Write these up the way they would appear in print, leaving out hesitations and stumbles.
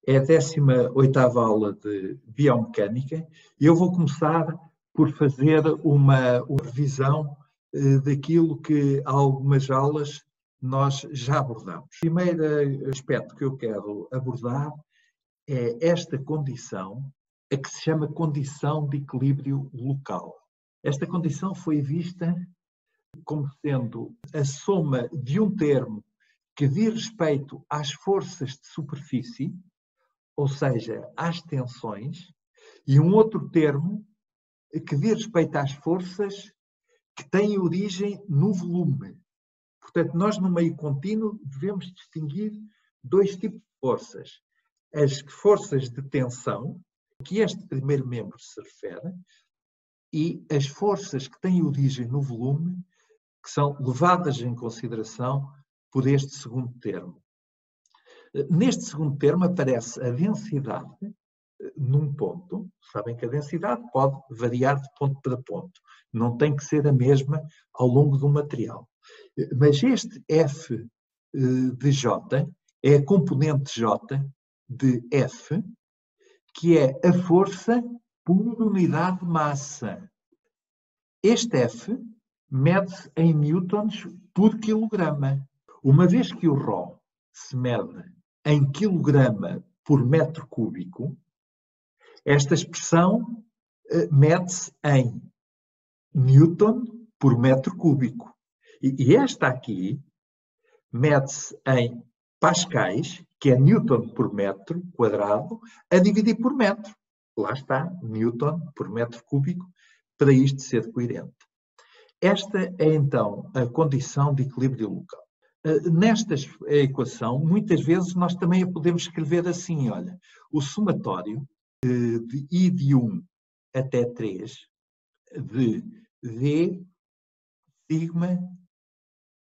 É a 18ª aula de biomecânica e eu vou começar por fazer uma revisão daquilo que há algumas aulas nós já abordamos. O primeiro aspecto que eu quero abordar é esta condição, a que se chama condição de equilíbrio local. Esta condição foi vista como sendo a soma de um termo que diz respeito às forças de superfície, ou seja, às tensões, e um outro termo que diz respeito às forças que têm origem no volume. Portanto, nós no meio contínuo devemos distinguir dois tipos de forças. As forças de tensão, que este primeiro membro se refere, e as forças que têm origem no volume, que são levadas em consideração por este segundo termo. Neste segundo termo aparece a densidade num ponto. Sabem que a densidade pode variar de ponto para ponto. Não tem que ser a mesma ao longo do material. Mas este F de J é a componente J de F, que é a força por unidade de massa. Este F mede-se em newtons por quilograma. Uma vez que o ρ se mede em quilograma por metro cúbico, esta expressão mede-se em newton por metro cúbico. E esta aqui mede-se em pascais, que é newton por metro quadrado, a dividir por metro. Lá está, newton por metro cúbico, para isto ser coerente. Esta é então a condição de equilíbrio local. Nesta equação, muitas vezes nós também a podemos escrever assim, olha, o somatório de I de 1 até 3 de D, sigma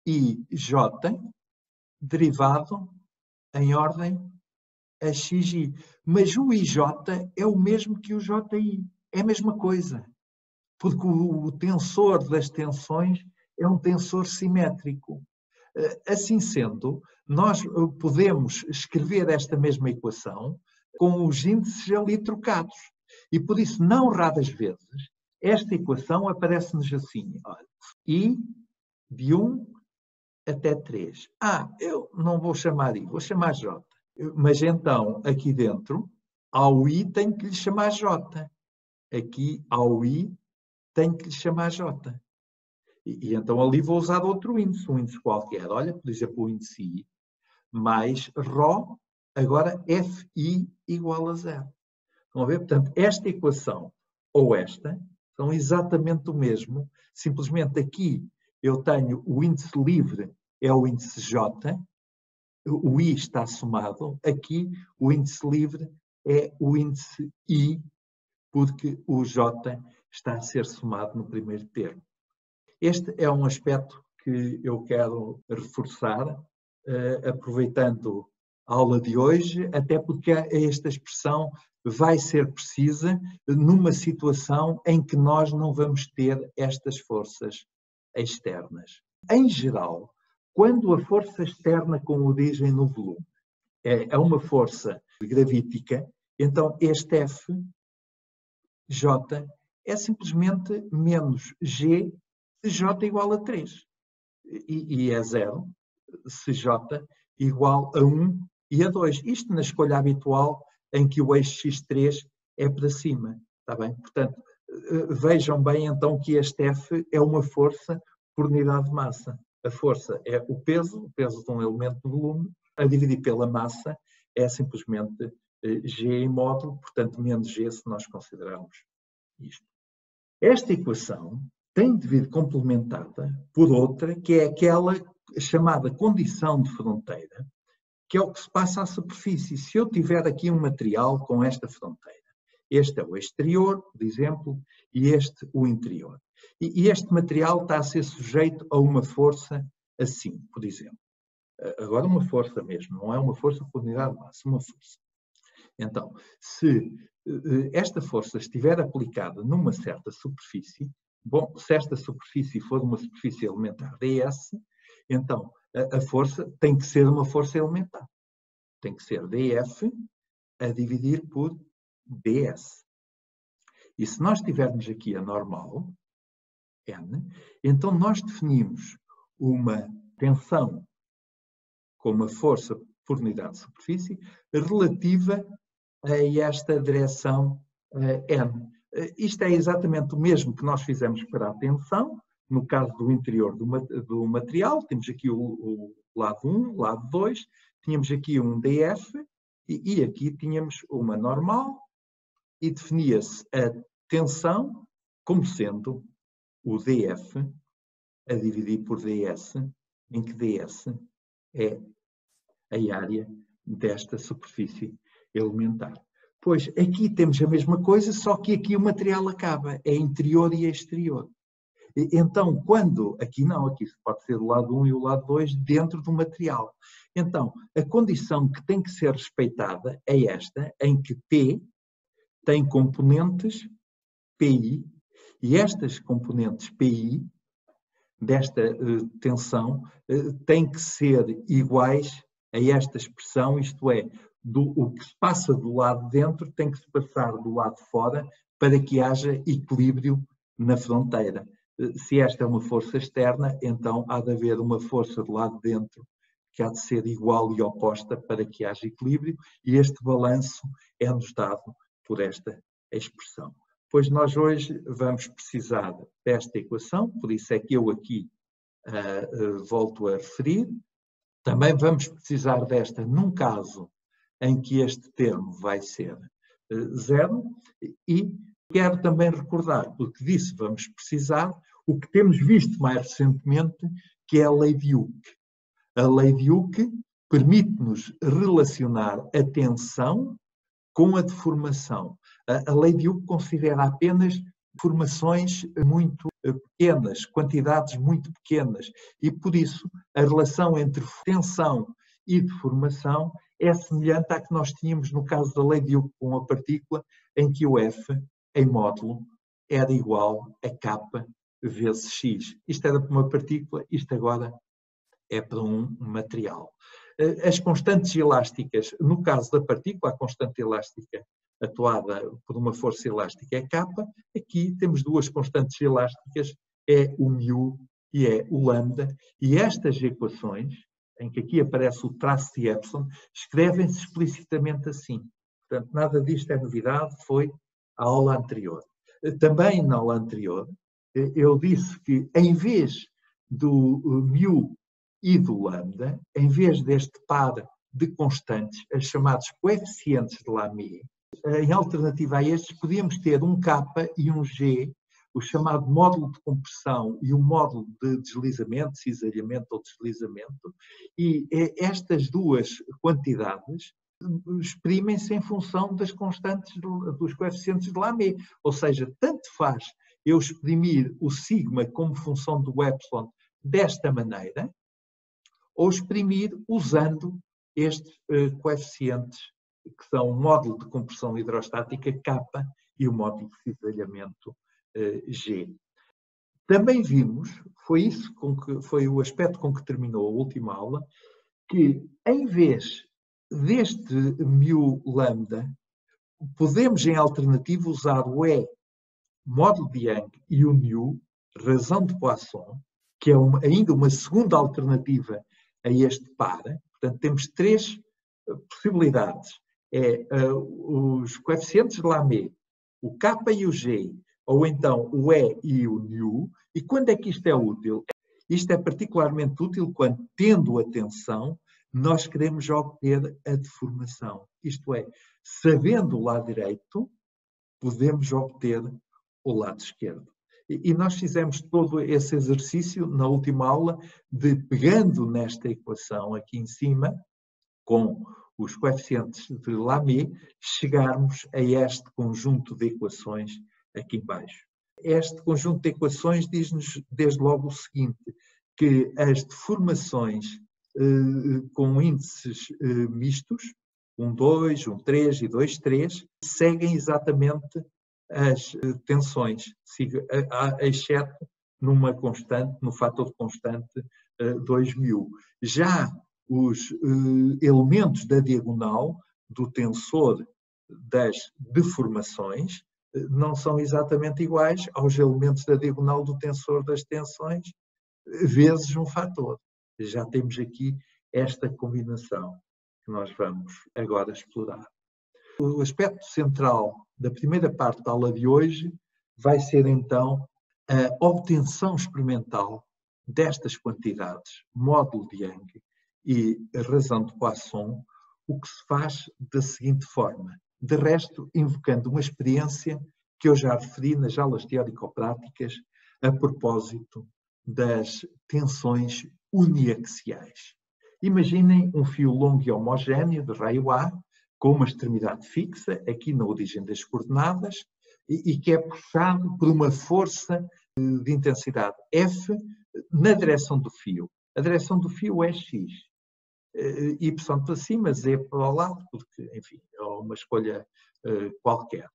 e J, derivado em ordem a xi. Mas o IJ é o mesmo que o JI. É a mesma coisa. Porque o tensor das tensões é um tensor simétrico. Assim sendo, nós podemos escrever esta mesma equação com os índices ali trocados. E por isso, não raras vezes, esta equação aparece-nos assim. Olha, I de 1 até 3. Eu não vou chamar I, vou chamar J. Mas então, aqui dentro, ao I tenho que lhe chamar J. Aqui, ao I, tenho que lhe chamar J. E então ali vou usar outro índice, um índice qualquer. Olha, por exemplo, o índice I, mais ρ, agora Fi igual a 0. Estão a ver? Portanto, esta equação ou esta são exatamente o mesmo. Simplesmente aqui eu tenho o índice livre, é o índice J, o I está somado. Aqui o índice livre é o índice I, porque o J está a ser somado no primeiro termo. Este é um aspecto que eu quero reforçar, aproveitando a aula de hoje, até porque esta expressão vai ser precisa numa situação em que nós não vamos ter estas forças externas. Em geral, quando a força externa com origem no volume é uma força gravítica, então este F, J, é simplesmente menos G se J igual a 3. E é 0 se J igual a 1 e a 2. Isto na escolha habitual em que o eixo X3 é para cima. Está bem? Portanto, vejam bem então que este F é uma força por unidade de massa. A força é o peso de um elemento de volume, a dividir pela massa é simplesmente G em módulo, portanto menos G se nós considerarmos isto. Esta equação tem de vir complementada por outra, que é aquela chamada condição de fronteira, que é o que se passa à superfície. Se eu tiver aqui um material com esta fronteira, este é o exterior, por exemplo, e este o interior. E este material está a ser sujeito a uma força assim, por exemplo. Agora uma força mesmo, não é uma força por unidade de massa, uma força. Então, se esta força estiver aplicada numa certa superfície, bom, se esta superfície for uma superfície elementar ds, então a força tem que ser uma força elementar. Tem que ser dF a dividir por ds. E se nós tivermos aqui a normal, n, então nós definimos uma tensão com uma força por unidade de superfície relativa a esta direção n. Isto é exatamente o mesmo que nós fizemos para a tensão, no caso do interior do material. Temos aqui o lado 1, lado 2, tínhamos aqui um df e aqui tínhamos uma normal e definia-se a tensão como sendo o df a dividir por ds, em que ds é a área desta superfície elementar. Pois aqui temos a mesma coisa, só que aqui o material acaba, é interior e exterior. Então, quando, aqui não, aqui pode ser o lado 1 e o lado 2 dentro do material. Então, a condição que tem que ser respeitada é esta, em que P tem componentes PI, e estas componentes PI, desta tensão, têm que ser iguais a esta expressão, isto é, o que se passa do lado de dentro tem que se passar do lado de fora para que haja equilíbrio na fronteira. Se esta é uma força externa, então há de haver uma força do lado de dentro que há de ser igual e oposta para que haja equilíbrio, e este balanço é-nos dado por esta expressão. Pois nós hoje vamos precisar desta equação, por isso é que eu aqui volto a referir. Também vamos precisar desta num caso em que este termo vai ser zero, e quero também recordar, porque disso vamos precisar, o que temos visto mais recentemente, que é a lei de Hooke. A lei de Hooke permite-nos relacionar a tensão com a deformação. A lei de Hooke considera apenas deformações muito pequenas, quantidades muito pequenas, e por isso a relação entre tensão e deformação é semelhante à que nós tínhamos no caso da lei de Hooke com a partícula, em que o F, em módulo, era igual a K vezes X. Isto era para uma partícula, isto agora é para um material. As constantes elásticas, no caso da partícula, a constante elástica atuada por uma força elástica é K. Aqui temos duas constantes elásticas, é o μ e é o lambda, e estas equações, em que aqui aparece o traço de epsilon, escrevem-se explicitamente assim. Portanto, nada disto é novidade, foi a aula anterior. Também na aula anterior, eu disse que em vez do μ e do lambda, em vez deste par de constantes, as chamados coeficientes de Lamy, em alternativa a estes, podíamos ter um K e um G, o chamado módulo de compressão e o módulo de deslizamento, cisalhamento ou deslizamento, e estas duas quantidades exprimem-se em função das constantes, dos coeficientes de Lamy. Ou seja, tanto faz eu exprimir o sigma como função do epsilon desta maneira, ou exprimir usando estes coeficientes, que são o módulo de compressão hidrostática K e o módulo de cisalhamento G. Também vimos, foi o aspecto com que terminou a última aula, que em vez deste μ lambda, podemos em alternativa usar o E, módulo de Young, e o μ, razão de Poisson, que é ainda uma segunda alternativa a este par. Portanto, temos três possibilidades. Os coeficientes de Lamy, o K e o G, ou então o E e o μ. E quando é que isto é útil? Isto é particularmente útil quando, tendo a tensão, nós queremos obter a deformação. Isto é, sabendo o lado direito, podemos obter o lado esquerdo. E nós fizemos todo esse exercício na última aula de, pegando nesta equação aqui em cima, com os coeficientes de Lamy, chegarmos a este conjunto de equações aqui embaixo. Este conjunto de equações diz-nos desde logo o seguinte, que as deformações com índices mistos, 1,2, 1,3 e 2,3, seguem exatamente as tensões, exceto numa constante, no fator de constante 2μ. Já os elementos da diagonal do tensor das deformações não são exatamente iguais aos elementos da diagonal do tensor das tensões vezes um fator. Já temos aqui esta combinação que nós vamos agora explorar. O aspecto central da primeira parte da aula de hoje vai ser então a obtenção experimental destas quantidades, módulo de Young e razão de Poisson, o que se faz da seguinte forma. De resto, invocando uma experiência que eu já referi nas aulas teórico-práticas a propósito das tensões uniaxiais. Imaginem um fio longo e homogéneo de raio A, com uma extremidade fixa, aqui na origem das coordenadas, e que é puxado por uma força de intensidade F na direção do fio. A direção do fio é X. Y para cima, Z para o lado, porque, enfim, é uma escolha qualquer.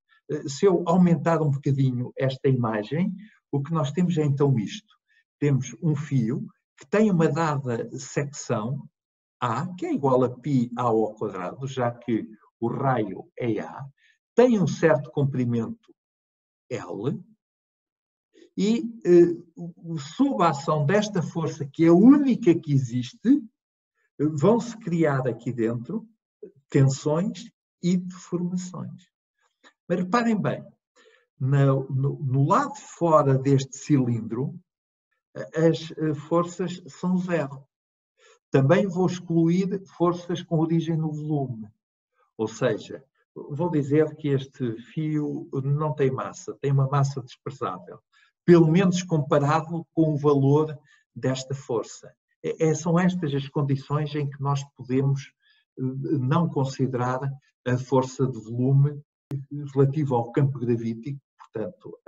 Se eu aumentar um bocadinho esta imagem, o que nós temos é então isto. Temos um fio que tem uma dada secção A, que é igual a π A ao quadrado, já que o raio é A, tem um certo comprimento L, e sob a ação desta força, que é a única que existe, vão-se criar aqui dentro tensões e deformações. Mas reparem bem, no lado de fora deste cilindro, as forças são zero. Também vou excluir forças com origem no volume. Ou seja, vou dizer que este fio não tem massa, tem uma massa desprezável, pelo menos comparado com o valor desta força. São estas as condições em que nós podemos não considerar a força de volume relativa ao campo gravítico, portanto,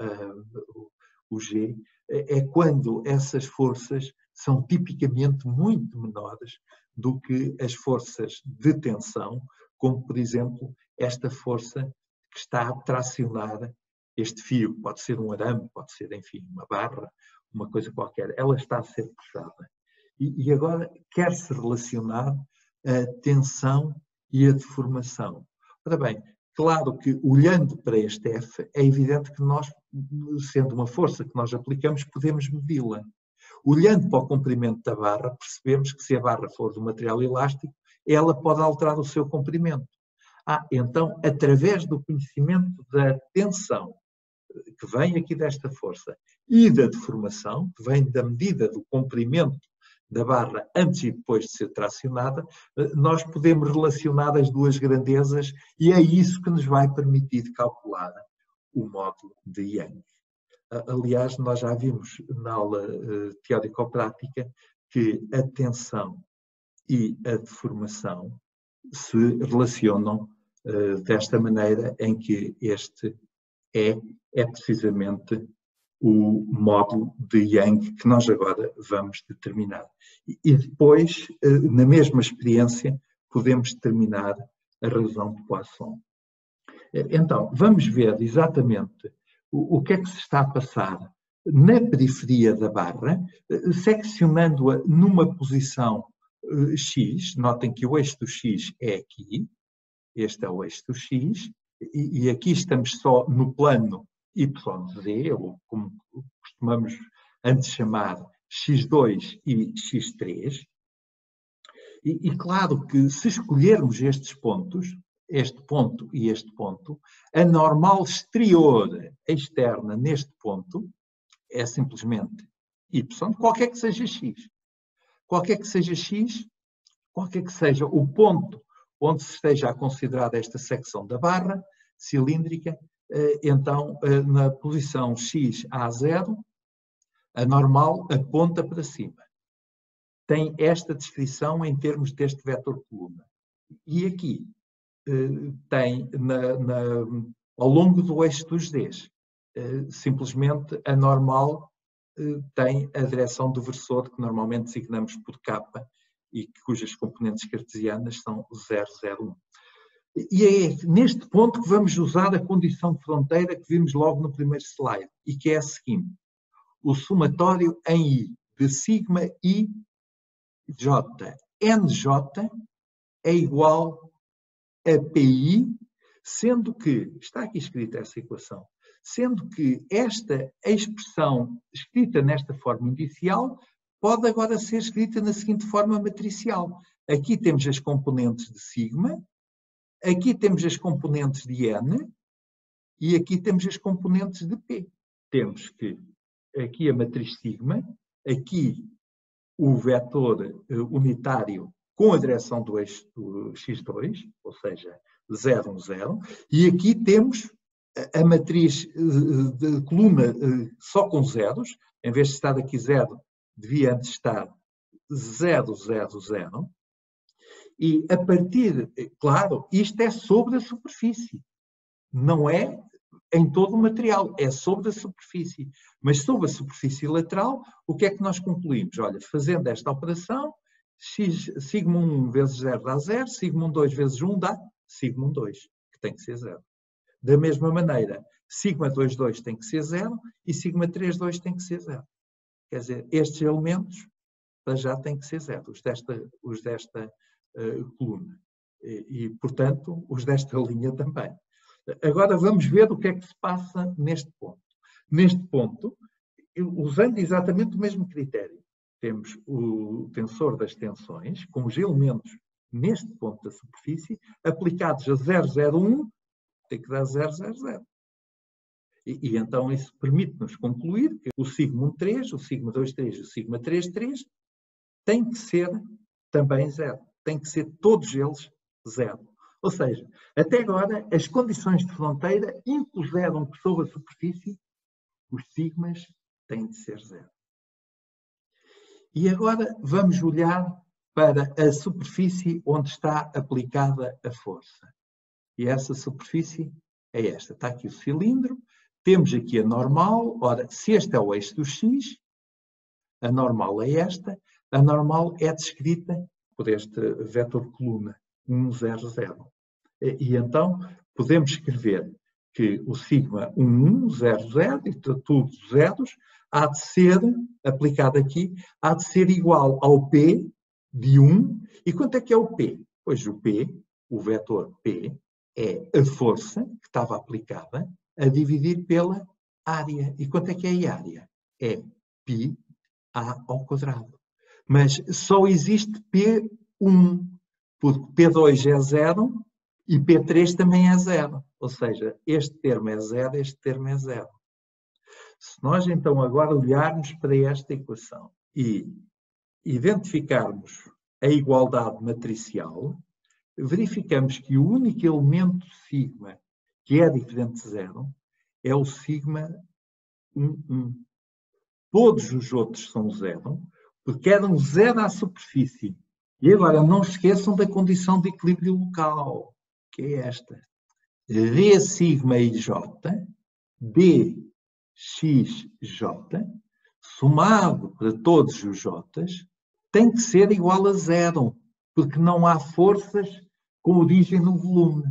o G, é quando essas forças são tipicamente muito menores do que as forças de tensão, como, por exemplo, esta força que está a tracionar este fio. Pode ser um arame, pode ser, enfim, uma barra, uma coisa qualquer. Ela está a ser puxada. E agora quer-se relacionar a tensão e a deformação. Ora bem, claro que olhando para este F, é evidente que nós, sendo uma força que nós aplicamos, podemos medi-la. Olhando para o comprimento da barra, percebemos que se a barra for de um material elástico, ela pode alterar o seu comprimento. Então, através do conhecimento da tensão, que vem aqui desta força, e da deformação, que vem da medida do comprimento da barra antes e depois de ser tracionada, nós podemos relacionar as duas grandezas e é isso que nos vai permitir calcular o módulo de Young. Aliás, nós já vimos na aula teórico-prática que a tensão e a deformação se relacionam desta maneira em que este é precisamente o módulo de Young que nós agora vamos determinar. E depois, na mesma experiência, podemos determinar a razão de Poisson. Então, vamos ver exatamente o que é que se está a passar na periferia da barra, seccionando-a numa posição X. Notem que o eixo do X é aqui, este é o eixo do X, e aqui estamos só no plano YZ, ou como costumamos antes chamar X2 e X3. E claro que se escolhermos estes pontos, este ponto e este ponto, a normal exterior externa neste ponto é simplesmente Y, qualquer que seja X. Qualquer que seja X, qualquer que seja o ponto onde se esteja a considerar esta secção da barra cilíndrica, então, na posição X A0, a normal aponta para cima. Tem esta descrição em termos deste vetor coluna. E aqui tem, ao longo do eixo dos Ds, simplesmente a normal tem a direção do versor, que normalmente designamos por K, e cujas componentes cartesianas são 0, 0, 1. E é neste ponto que vamos usar a condição de fronteira que vimos logo no primeiro slide, e que é a seguinte: o somatório em I de sigma I J NJ é igual a PI Sendo que, está aqui escrita essa equação, sendo que esta expressão escrita nesta forma inicial pode agora ser escrita na seguinte forma matricial. Aqui temos as componentes de sigma, aqui temos as componentes de n e aqui temos as componentes de p. Temos que aqui a matriz sigma, aqui o vetor unitário com a direção do eixo do x2, ou seja, 0, 1, 0, e aqui temos a matriz de coluna só com zeros, em vez de estar aqui 0, devia antes estar 0, 0, 0, e a partir, claro, isto é sobre a superfície, não é em todo o material, é sobre a superfície. Mas sobre a superfície lateral, o que é que nós concluímos? Olha, fazendo esta operação, sigma 1 vezes 0 dá 0, sigma 1 2 vezes 1 dá sigma 1 2, que tem que ser 0. Da mesma maneira, sigma 2 2 tem que ser 0 e sigma 3 2 tem que ser 0. Quer dizer, estes elementos já têm que ser 0, os desta coluna. Portanto, os desta linha também. Agora vamos ver o que é que se passa neste ponto. Neste ponto, usando exatamente o mesmo critério, temos o tensor das tensões, com os elementos neste ponto da superfície, aplicados a 0,01, tem que dar 0,00. E então isso permite-nos concluir que o sigma 1, 3, o sigma 2, 3 e o sigma 3, 3 têm que ser também 0. Têm que ser todos eles 0. Ou seja, até agora as condições de fronteira impuseram que sobre a superfície os sigmas têm de ser 0. E agora vamos olhar para a superfície onde está aplicada a força. E essa superfície é esta. Está aqui o cilindro, temos aqui a normal. Ora, se este é o eixo do x, a normal é esta. A normal é descrita por este vetor coluna 1, 0, 0. E então podemos escrever que o sigma 1, 1, 0, 0, e tudo zeros, há de ser, aplicado aqui, há de ser igual ao P de 1. E quanto é que é o P? Pois o P, o vetor P, é a força que estava aplicada a dividir pela área. E quanto é que é a área? É π a ao quadrado. Mas só existe P1, porque P2 é 0 e P3 também é 0. Ou seja, este termo é 0, este termo é 0. Se nós então agora olharmos para esta equação e identificarmos a igualdade matricial, verificamos que o único elemento sigma que é diferente de 0 é o sigma 1, 1. Todos os outros são 0, porque eram 0 à superfície. E agora não esqueçam da condição de equilíbrio local, que é esta. D sigma ij, D xj, somado para todos os j's, tem que ser igual a 0, porque não há forças com origem no volume.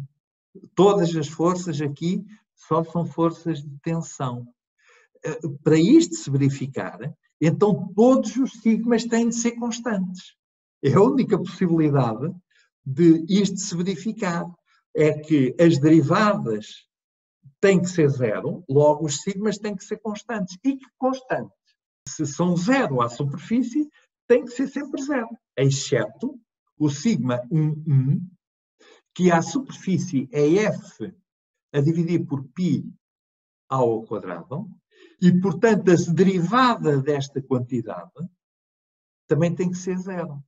Todas as forças aqui só são forças de tensão. Para isto se verificar, então todos os sigmas têm de ser constantes. É a única possibilidade de isto se verificar. É que as derivadas têm que ser 0, logo os sigmas têm que ser constantes. E que constantes? Se são 0 à superfície, tem que ser sempre 0, exceto o sigma 1, 1, que à superfície é f a dividir por π ao quadrado, e, portanto, a derivada desta quantidade também tem que ser 0.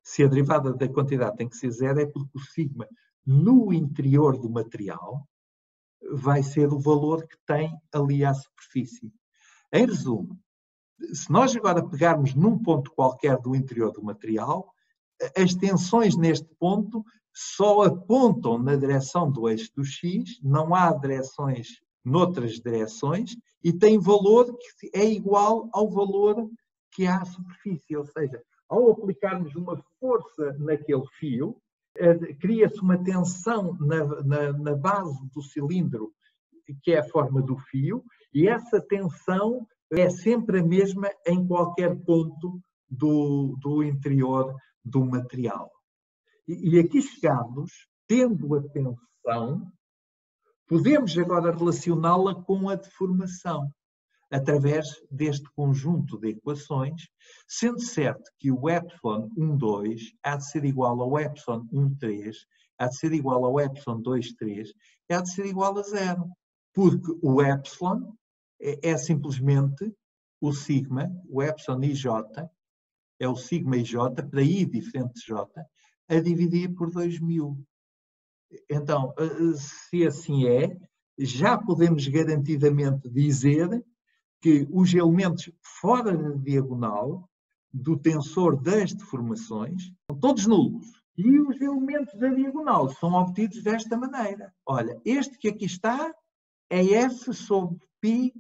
Se a derivada da quantidade tem que ser 0, é porque o sigma no interior do material vai ser o valor que tem ali à superfície. Em resumo, se nós agora pegarmos num ponto qualquer do interior do material, as tensões neste ponto só apontam na direção do eixo do x, não há direções noutras direções, e tem valor que é igual ao valor que há à superfície. Ou seja, ao aplicarmos uma força naquele fio, cria-se uma tensão na base do cilindro, que é a forma do fio, e essa tensão é sempre a mesma em qualquer ponto do interior do material. E aqui chegamos, tendo a tensão deformação, podemos agora relacioná-la com a deformação, através deste conjunto de equações, sendo certo que o epsilon 1,2 há de ser igual ao epsilon 1,3, há de ser igual ao epsilon 2,3, há de ser igual a zero, porque o epsilon é simplesmente o sigma, o epsilon ij, é o sigma ij para i diferente de j, a dividir por 2000. Então, se assim é, já podemos garantidamente dizer que os elementos fora da diagonal do tensor das deformações são todos nulos. E os elementos da diagonal são obtidos desta maneira. Olha, este que aqui está é f sobre π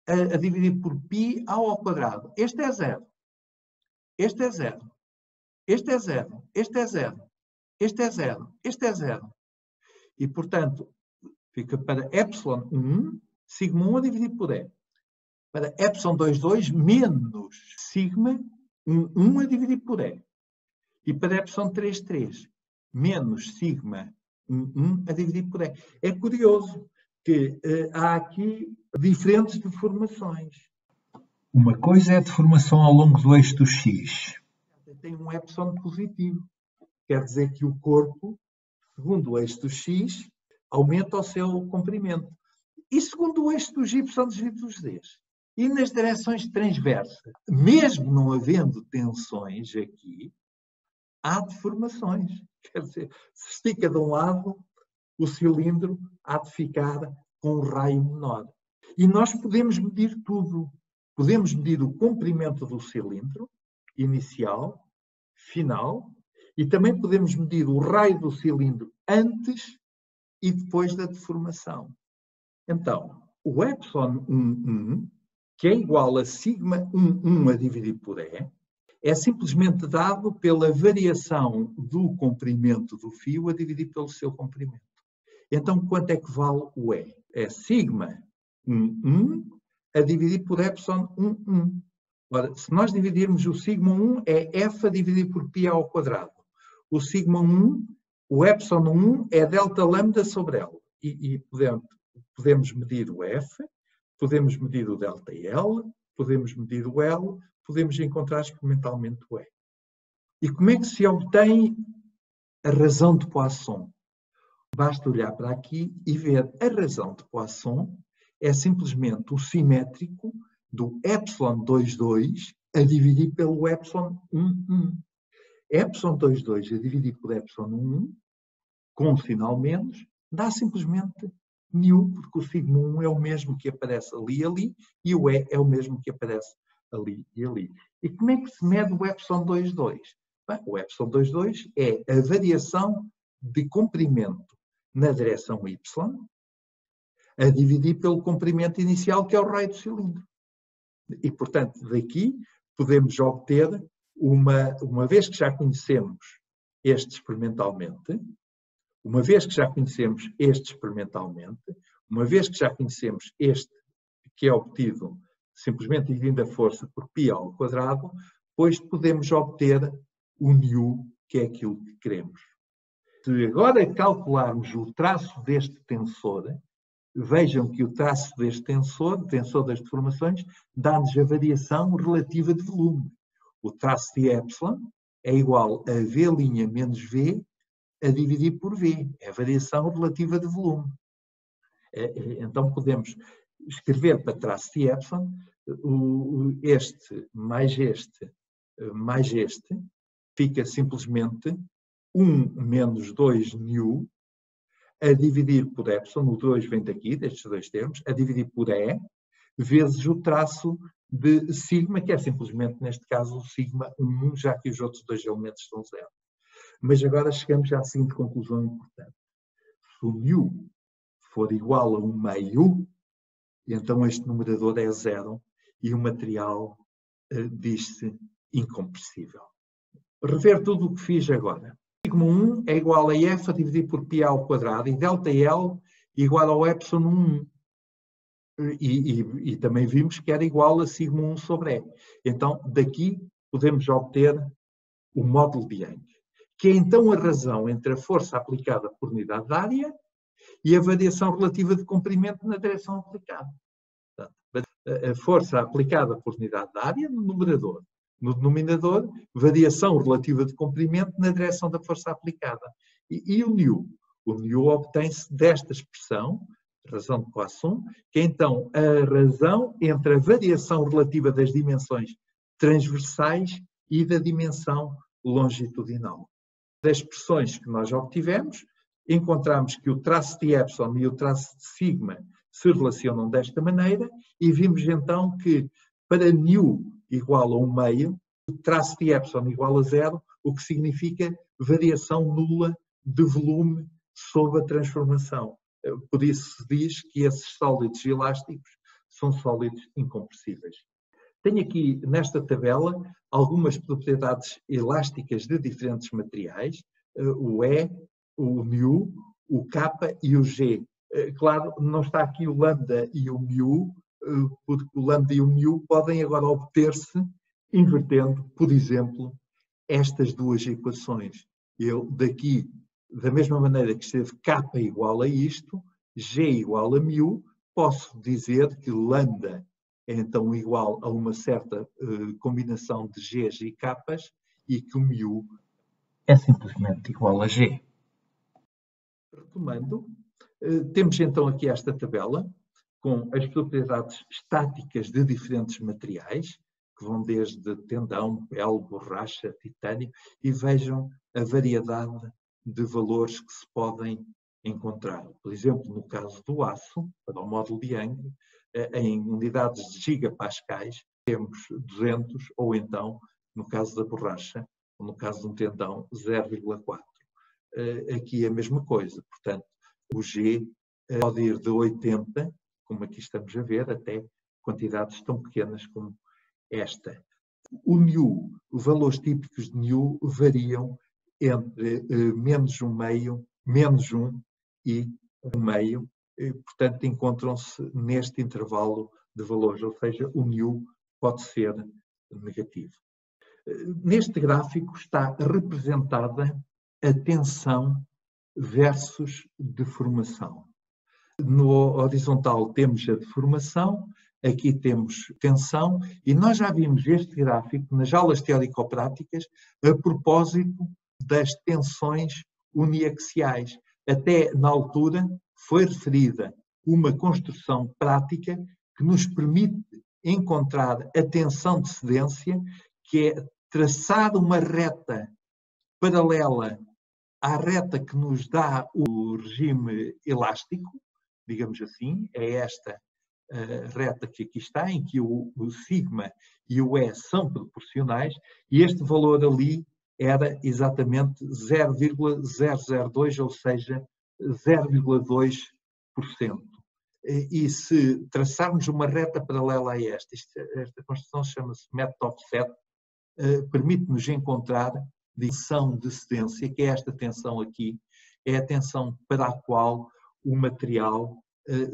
a dividir por π ao quadrado. Este é zero. Este é zero. Este é zero. Este é zero. Este é zero. Este é zero. E, portanto, fica para epsilon 1, sigma 1 a dividir por e. Para epsilon 2,2 menos sigma 1 a dividir por e. E para epsilon 3,3 menos sigma 1 a dividir por e. É curioso que há aqui diferentes deformações. Uma coisa é a deformação ao longo do eixo do x. Tem um epsilon positivo. Quer dizer que o corpo, segundo o eixo do x, aumenta o seu comprimento. E segundo o eixo dos y desvido dos d's. E nas direções transversas, mesmo não havendo tensões aqui, há deformações. Quer dizer, se estica de um lado, o cilindro há de ficar com um raio menor. E nós podemos medir tudo. Podemos medir o comprimento do cilindro, inicial, final, e também podemos medir o raio do cilindro antes e depois da deformação. Então, o epsilon 1,1, que é igual a sigma 1,1 a dividir por e, é simplesmente dado pela variação do comprimento do fio a dividir pelo seu comprimento. Então, quanto é que vale o e? É sigma 1,1 a dividir por epsilon 1,1. Ora, se nós dividirmos o sigma 1, é f a dividir por π ao quadrado. O sigma 1, o epsilon 1 é delta lambda sobre L. E podemos medir o f, podemos medir o delta L, podemos medir o L, podemos encontrar experimentalmente o E. E como é que se obtém a razão de Poisson? Basta olhar para aqui e ver a razão de Poisson é simplesmente o simétrico do epsilon 2,2 a dividir pelo epsilon 1,1. Epsilon 2,2 a dividir por epsilon 1,1, com um sinal menos, dá simplesmente μ, porque o sigma 1 é o mesmo que aparece ali e ali, e o E é o mesmo que aparece ali e ali. E como é que se mede o epsilon 2,2? Bem, o epsilon 2,2 é a variação de comprimento na direção y, a dividir pelo comprimento inicial, que é o raio do cilindro. E, portanto, daqui podemos obter, uma vez que já conhecemos este experimentalmente, uma vez que já conhecemos este experimentalmente, uma vez que já conhecemos este, que é obtido simplesmente dividindo a força por π ao quadrado, depois podemos obter o nu, que é aquilo que queremos. Se agora calcularmos o traço deste tensor, vejam que o traço deste tensor, o tensor das deformações, dá-nos a variação relativa de volume. O traço de epsilon é igual a V' menos V a dividir por V. É a variação relativa de volume. Então podemos escrever para traço de epsilon este mais este mais este, fica simplesmente 1 menos 2 nu a dividir por epsilon, o 2 vem daqui, destes dois termos, a dividir por E, vezes o traço de sigma, que é simplesmente, neste caso, o sigma 1, já que os outros dois elementos são zero. Mas agora chegamos à seguinte conclusão importante. Se o nu for igual a 1 meio, então este numerador é zero e o material diz-se incompressível. Rever tudo o que fiz agora. Sigma 1 é igual a f a dividir por π ao quadrado e delta L igual ao epsilon 1. E também vimos que era igual a sigma 1 sobre E. Então, daqui podemos obter o módulo de Young, que é então a razão entre a força aplicada por unidade de área e a variação relativa de comprimento na direção aplicada. Portanto, a força aplicada por unidade de área no numerador. No denominador, variação relativa de comprimento na direção da força aplicada. E o nu? O nu obtém-se desta expressão, razão de Poisson, que é então a razão entre a variação relativa das dimensões transversais e da dimensão longitudinal. Das expressões que nós obtivemos, encontramos que o traço de epsilon e o traço de sigma se relacionam desta maneira e vimos então que para nu igual a 1/2, o traço de epsilon igual a 0, o que significa variação nula de volume sob a transformação. Por isso se diz que esses sólidos elásticos são sólidos incompressíveis. Tenho aqui nesta tabela algumas propriedades elásticas de diferentes materiais, o E, o μ, o K e o G. Claro, não está aqui o lambda e o μ, porque o lambda e o μ podem agora obter-se invertendo, por exemplo, estas duas equações. Eu daqui, da mesma maneira que esteve K igual a isto, G igual a μ, posso dizer que lambda é então igual a uma certa combinação de Gs e Ks e que o μ é simplesmente igual a G. Retomando, temos então aqui esta tabela com as propriedades estáticas de diferentes materiais, que vão desde tendão, pele, borracha, titânio, e vejam a variedade de valores que se podem encontrar. Por exemplo, no caso do aço, para o módulo de Young, em unidades de gigapascais, temos 200, ou então, no caso da borracha, ou no caso de um tendão, 0,4. Aqui é a mesma coisa, portanto, o G pode ir de 80, como aqui estamos a ver, até quantidades tão pequenas como esta. O nu, os valores típicos de nu variam entre menos 1/2, menos 1 e 1/2, portanto encontram-se neste intervalo de valores, ou seja, o nu pode ser negativo. Neste gráfico está representada a tensão versus deformação. No horizontal temos a deformação, aqui temos tensão, e nós já vimos este gráfico nas aulas teórico-práticas a propósito das tensões uniaxiais. Até na altura foi referida uma construção prática que nos permite encontrar a tensão de cedência, que é traçar uma reta paralela à reta que nos dá o regime elástico, digamos assim, é esta reta que aqui está, em que o sigma e o E são proporcionais, e este valor ali era exatamente 0,002, ou seja, 0,2%. E se traçarmos uma reta paralela a esta construção chama-se método offset, permite-nos encontrar a tensão de cedência, que é esta tensão aqui, é a tensão para a qual o material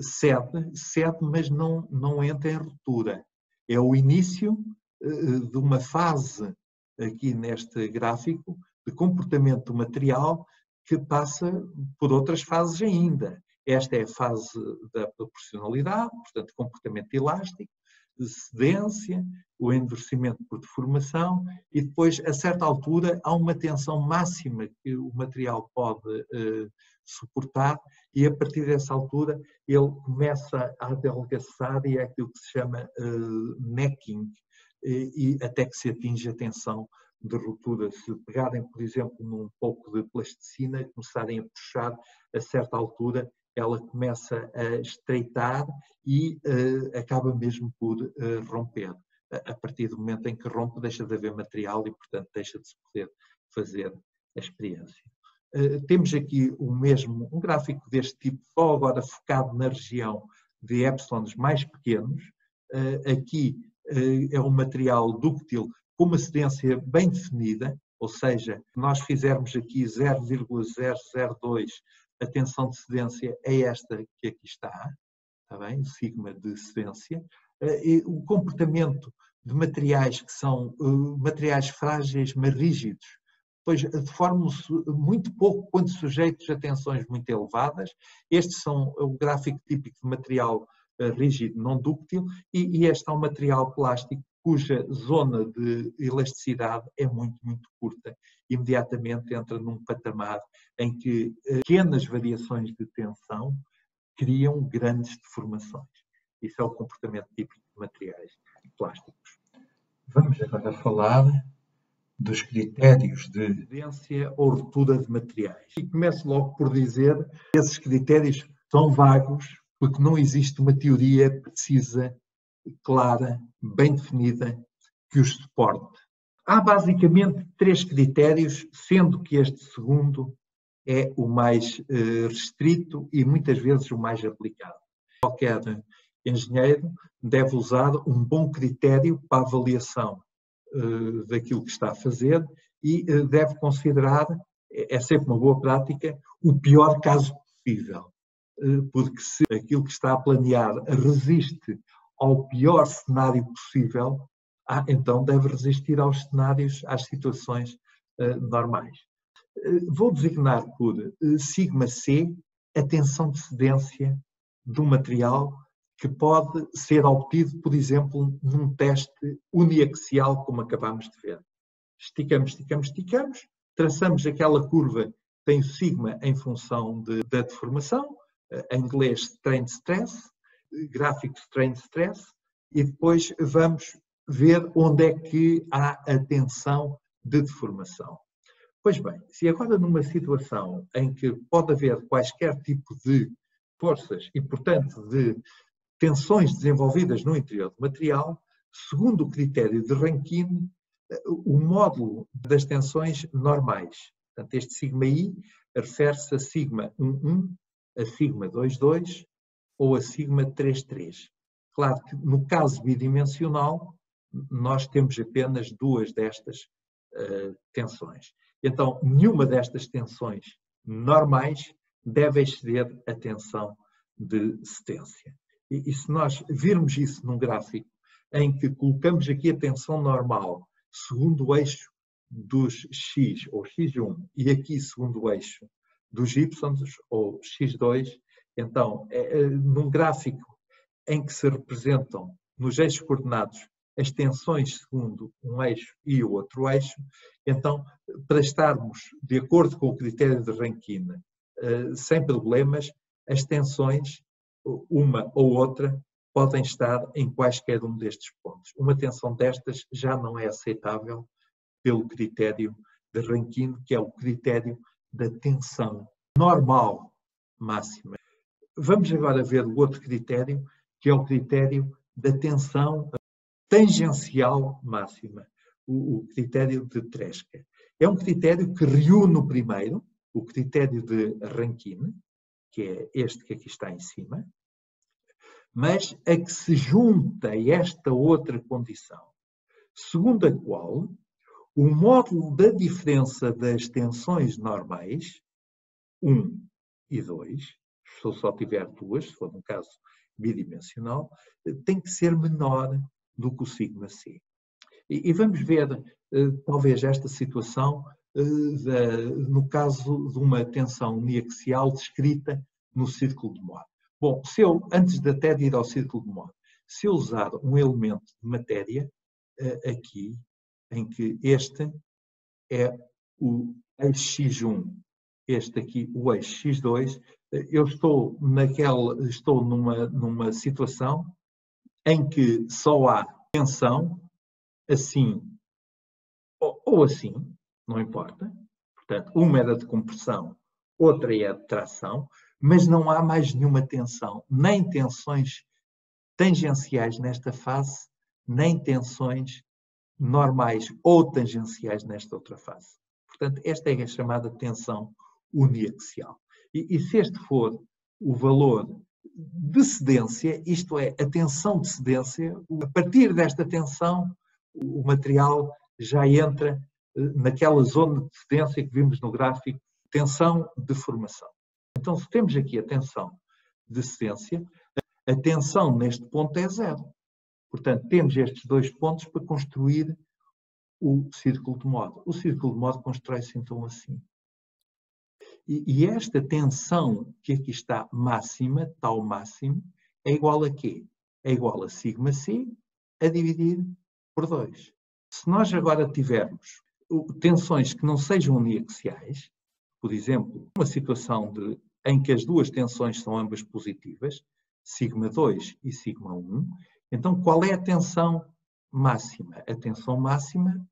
cede, mas não entra em ruptura. É o início de uma fase, aqui neste gráfico, de comportamento do material que passa por outras fases ainda. Esta é a fase da proporcionalidade, portanto, comportamento elástico, de cedência, o endurecimento por deformação, e depois, a certa altura, há uma tensão máxima que o material pode suportar, e a partir dessa altura ele começa a adelgaçar, e é aquilo que se chama necking, e até que se atinge a tensão de ruptura. Se pegarem, por exemplo, num pouco de plasticina e começarem a puxar, a certa altura ela começa a estreitar e acaba mesmo por romper. A partir do momento em que rompe, deixa de haver material e, portanto, deixa de se poder fazer a experiência. Temos aqui um gráfico deste tipo, só agora focado na região de épsilons mais pequenos. Aqui é um material dúctil com uma cedência bem definida, ou seja, nós fizermos aqui 0,002, a tensão de cedência é esta que aqui está bem? Sigma de cedência. E o comportamento de materiais que são materiais frágeis, mas rígidos, pois deformam-se muito pouco quando sujeitos a tensões muito elevadas. Estes são o gráfico típico de material rígido não dúctil e este é um material plástico cuja zona de elasticidade é muito, muito curta. Imediatamente entra num patamar em que pequenas variações de tensão criam grandes deformações. Isso é o comportamento típico de materiais plásticos. Vamos agora falar dos critérios de cedência ou ruptura de materiais. E começo logo por dizer que esses critérios são vagos porque não existe uma teoria precisa, clara, bem definida, que os suporte. Há basicamente 3 critérios, sendo que este segundo é o mais restrito e muitas vezes o mais aplicado. Qualquer engenheiro deve usar um bom critério para a avaliação daquilo que está a fazer e deve considerar, é sempre uma boa prática, o pior caso possível. Porque se aquilo que está a planear resiste ao pior cenário possível, então deve resistir aos cenários, às situações normais. Vou designar por σc a tensão de cedência do material que pode ser obtido, por exemplo, num teste uniaxial, como acabámos de ver. Esticamos, esticamos, esticamos, traçamos aquela curva que tem o sigma em função da deformação, em inglês strain stress, gráfico strain stress, e depois vamos ver onde é que há a tensão de deformação. Pois bem, se agora numa situação em que pode haver quaisquer tipo de forças e, portanto, de tensões desenvolvidas no interior do material, segundo o critério de Rankine, o módulo das tensões normais. Portanto, este σI refere-se a sigma 1,1, a sigma 2,2 ou a sigma 3,3. Claro que no caso bidimensional, nós temos apenas 2 destas tensões. Então, nenhuma destas tensões normais deve exceder a tensão de cedência. E se nós virmos isso num gráfico em que colocamos aqui a tensão normal segundo o eixo dos X ou X1 e aqui segundo o eixo dos Y ou X2, então, num gráfico em que se representam nos eixos coordenados as tensões segundo um eixo e o outro eixo, então, para estarmos de acordo com o critério de Rankine, sem problemas, as tensões, uma ou outra, podem estar em quaisquer um destes pontos. Uma tensão destas já não é aceitável pelo critério de Rankine, que é o critério da tensão normal máxima. Vamos agora ver o outro critério, que é o critério da tensão tangencial máxima, o critério de Tresca. É um critério que reúne o primeiro, o critério de Rankine, que é este que aqui está em cima, mas a que se junta esta outra condição, segundo a qual o módulo da diferença das tensões normais, 1 e 2, se eu só tiver 2, se for um caso bidimensional, tem que ser menor do que o sigma C. E vamos ver, talvez, esta situação no caso de uma tensão uniaxial descrita no círculo de Mohr. Bom, se eu, antes de até ir ao círculo de Mohr, se eu usar um elemento de matéria aqui, em que este é o eixo X1, este aqui o eixo X2, eu estou numa situação em que só há tensão assim ou assim, não importa. Portanto, uma é de compressão, outra é de tração, mas não há mais nenhuma tensão, nem tensões tangenciais nesta fase, nem tensões normais ou tangenciais nesta outra fase. Portanto, esta é a chamada tensão uniaxial. E se este for o valor de cedência, isto é, a tensão de cedência, a partir desta tensão, o material já entra naquela zona de cedência que vimos no gráfico, tensão de formação. Então, se temos aqui a tensão de cedência, a tensão neste ponto é 0. Portanto, temos estes 2 pontos para construir o círculo de modo. O círculo de modo constrói-se então assim. E esta tensão que aqui está máxima, tal máximo, é igual a quê? É igual a σc a dividir por 2. Se nós agora tivermos tensões que não sejam uniaxiais, por exemplo, uma situação em que as duas tensões são ambas positivas, σ2 e σ1, então qual é a tensão máxima? A tensão máxima,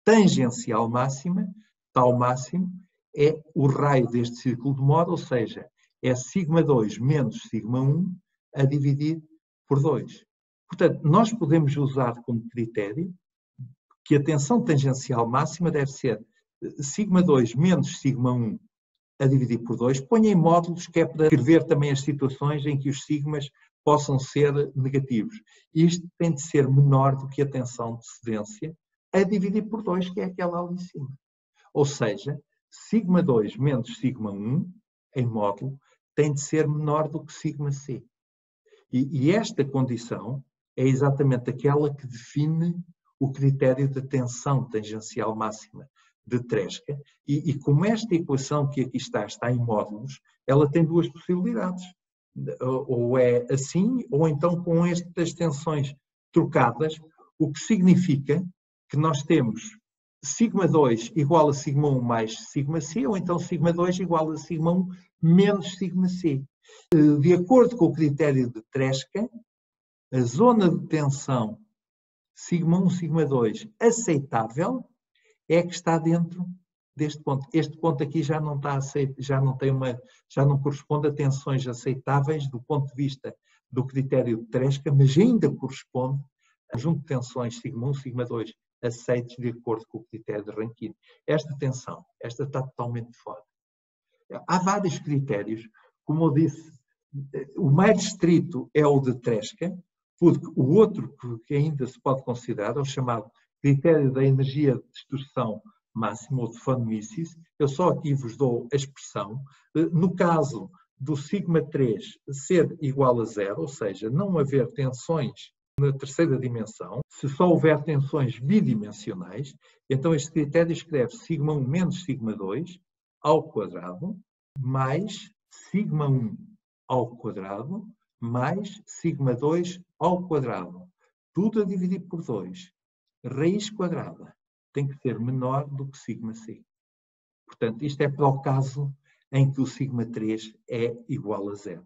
tangencial máxima, tal máximo, é o raio deste círculo de modo, ou seja, é σ2 menos σ1 a dividir por 2. Portanto, nós podemos usar como critério que a tensão tangencial máxima deve ser σ2 menos σ1 a dividir por 2. Ponha em módulos que é para escrever também as situações em que os sigmas possam ser negativos. Isto tem de ser menor do que a tensão de cedência a dividir por 2, que é aquela ali em cima. Ou seja, σ2 menos σ1 em módulo tem de ser menor do que σc. E esta condição é exatamente aquela que define o critério de tensão tangencial máxima de Tresca. E como esta equação que aqui está em módulos, ela tem duas possibilidades. Ou é assim, ou então com estas tensões trocadas, o que significa que nós temos σ2 igual a σ1 mais σc, ou então σ2 igual a σ1 menos σc. De acordo com o critério de Tresca, a zona de tensão σ1, σ2 aceitável é que está dentro deste ponto. Este ponto aqui já não está aceito, já não corresponde a tensões aceitáveis do ponto de vista do critério de Tresca, mas ainda corresponde a conjunto de tensões σ1, σ2 aceitos de acordo com o critério de Rankine. Esta tensão, esta está totalmente fora. Há vários critérios, como eu disse, o mais estrito é o de Tresca, porque o outro que ainda se pode considerar é o chamado critério da energia de distorção máxima, ou de von Mises. Eu só aqui vos dou a expressão. No caso do σ3 ser igual a zero, ou seja, não haver tensões na terceira dimensão, se só houver tensões bidimensionais, então este critério escreve σ1 menos σ2 ao quadrado mais σ1 ao quadrado mais σ2 ao quadrado. Tudo a dividir por 2. Raiz quadrada tem que ser menor do que σc. Portanto, isto é para o caso em que o σ3 é igual a zero.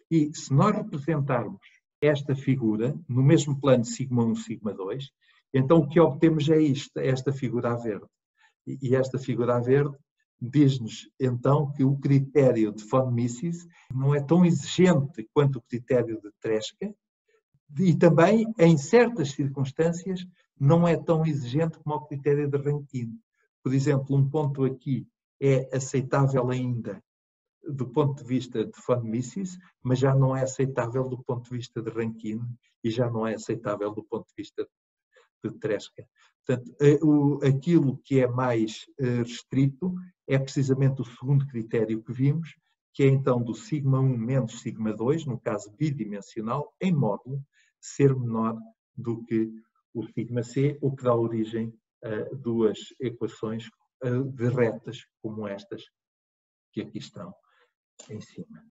E se nós representarmos esta figura no mesmo plano σ1, σ2, então o que obtemos é esta figura a verde. E esta figura a verde diz-nos então que o critério de von Mises não é tão exigente quanto o critério de Tresca e também, em certas circunstâncias, não é tão exigente como o critério de Rankine. Por exemplo, um ponto aqui é aceitável ainda do ponto de vista de von Mises, mas já não é aceitável do ponto de vista de Rankine e já não é aceitável do ponto de vista de Tresca. Portanto, aquilo que é mais restrito é precisamente o segundo critério que vimos, que é então do σ1 menos σ2, no caso bidimensional, em módulo, ser menor do que o σc, o que dá origem a duas equações de retas como estas que aqui estão em cima.